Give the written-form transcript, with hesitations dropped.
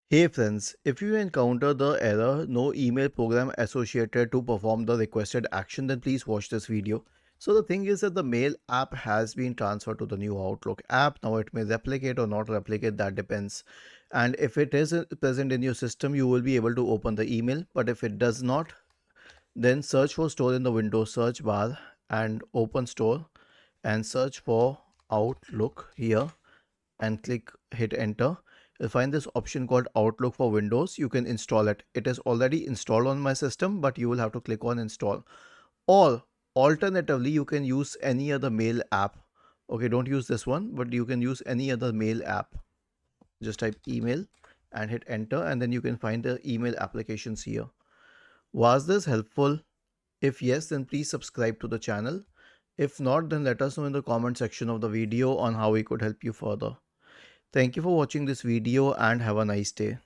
Hey friends, if you encounter the error no email program associated to perform the requested action, then please watch this video. So the thing is that the mail app has been transferred to the new Outlook app. Now it may replicate or not replicate, that depends. And if it is present in your system, you will be able to open the email. But if it does not, then search for store in the Windows search bar and open store and search for Outlook here and hit enter. You'll find this option called Outlook for Windows. You can install it. It is already installed on my system, but you will have to click on install. Or alternatively, you can use any other mail app. Okay, don't use this one, but you can use any other mail app. Just type email and hit enter, and then you can find the email applications here. Was this helpful? If yes, then please subscribe to the channel. If not, then let us know in the comment section of the video on how we could help you further. Thank you for watching this video and have a nice day.